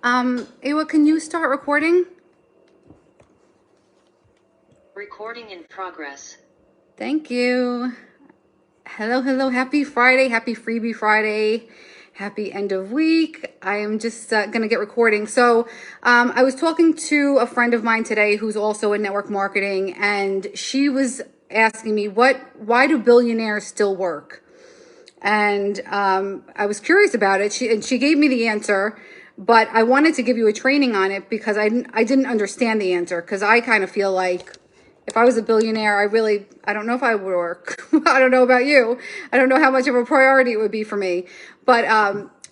Awa, can you start recording? Recording in progress. Thank you. Hello, hello. Happy Friday. Happy Freebie Friday. Happy end of week. I am just going to get recording. So I was talking to a friend of mine today who's also in network marketing, and she was asking me, why do billionaires still work? And I was curious about it. She gave me the answer, but I wanted to give you a training on it because I didn't understand the answer, because I kind of feel like if I was a billionaire, I don't know if I would work. I don't know about you. I don't know how much of a priority it would be for me. But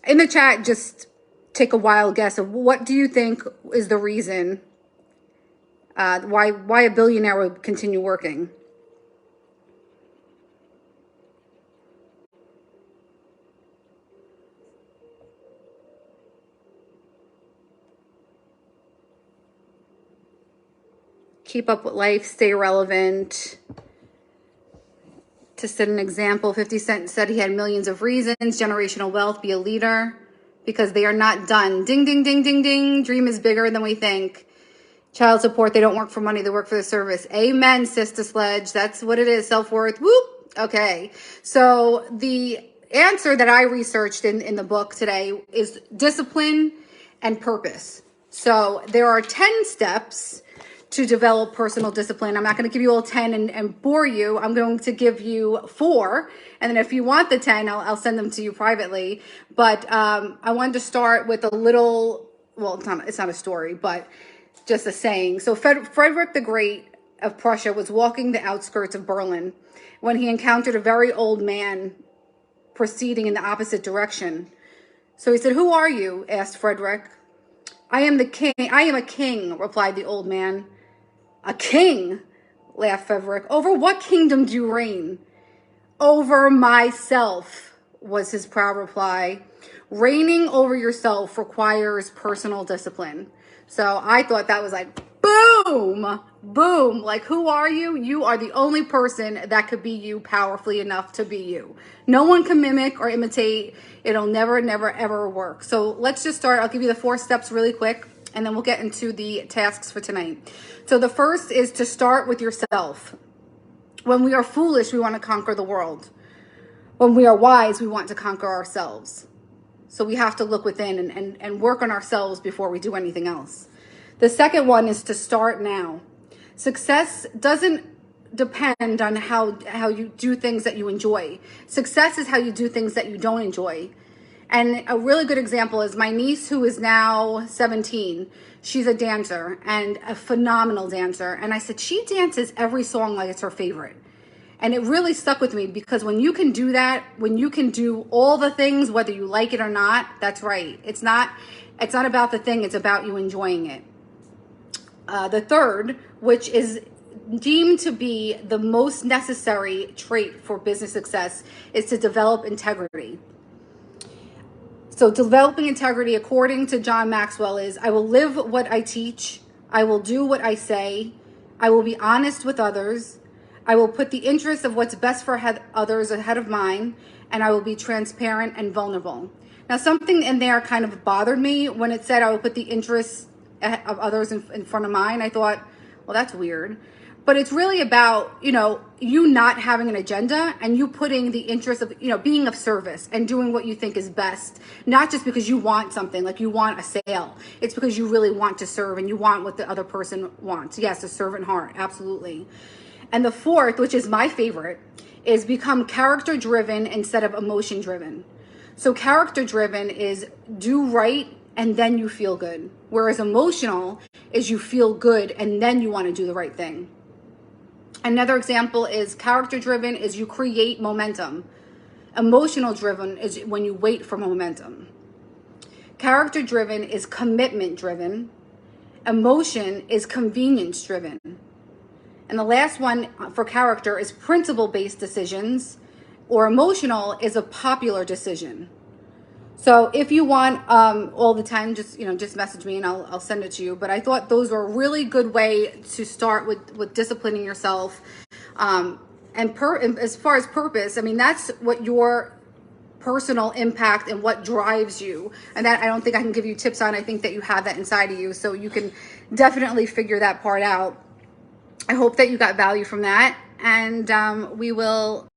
in the chat, just take a wild guess of what do you think is the reason why a billionaire would continue working. Keep up with life, stay relevant. To set an example, 50 Cent said he had millions of reasons. Generational wealth, be a leader, because they are not done. Ding, ding, ding, ding, ding. Dream is bigger than we think. Child support, they don't work for money, they work for the service. Amen, Sister Sledge. That's what it is, self-worth. Whoop. Okay, so the answer that I researched in the book today is discipline and purpose. So there are 10 steps to develop personal discipline. I'm not going to give you all 10 and bore you. I'm going to give you 4. And then if you want the 10, I'll send them to you privately. But I wanted to start with a little, well, it's not a story, but just a saying. So Frederick the Great of Prussia was walking the outskirts of Berlin when he encountered a very old man proceeding in the opposite direction. So he said, "Who are you?" asked Frederick. "I am the king. I am a king," replied the old man. "A king?" laughed Frederick. "Over what kingdom do you reign?" "Over myself," was his proud reply. Reigning over yourself requires personal discipline. So I thought that was like, boom, boom. Like, who are you? You are the only person that could be you powerfully enough to be you. No one can mimic or imitate. It'll never, never, ever work. So let's just start. I'll give you the 4 steps really quick, and then we'll get into the tasks for tonight. So the first is to start with yourself. When we are foolish, we want to conquer the world. When we are wise, we want to conquer ourselves. So we have to look within and work on ourselves before we do anything else. The second one is to start now. Success doesn't depend on how you do things that you enjoy. Success is how you do things that you don't enjoy. And a really good example is my niece, who is now 17. She's a dancer and a phenomenal dancer. And I said, she dances every song like it's her favorite. And it really stuck with me, because when you can do that, when you can do all the things, whether you like it or not, that's right. It's not about the thing, it's about you enjoying it. The third, which is deemed to be the most necessary trait for business success, is to develop integrity. So developing integrity, according to John Maxwell, is: I will live what I teach, I will do what I say, I will be honest with others, I will put the interests of what's best for others ahead of mine, and I will be transparent and vulnerable. Now, something in there kind of bothered me when it said I will put the interests of others in front of mine. I thought, well, that's weird. But it's really about, you not having an agenda and you putting the interest of, being of service and doing what you think is best, not just because you want something, like you want a sale. It's because you really want to serve and you want what the other person wants. Yes, a servant heart, absolutely. And the fourth, which is my favorite, is become character driven instead of emotion driven. So character driven is do right and then you feel good. Whereas emotional is you feel good and then you want to do the right thing. Another example is character driven is you create momentum. Emotional driven is when you wait for momentum. Character driven is commitment driven. Emotion is convenience driven. And the last one for character is principle-based decisions, or emotional is a popular decision. So if you want all the time, just message me and I'll send it to you. But I thought those were a really good way to start with disciplining yourself. And as far as purpose, I mean, that's what your personal impact and what drives you. And that I don't think I can give you tips on. I think that you have that inside of you, so you can definitely figure that part out. I hope that you got value from that, and we will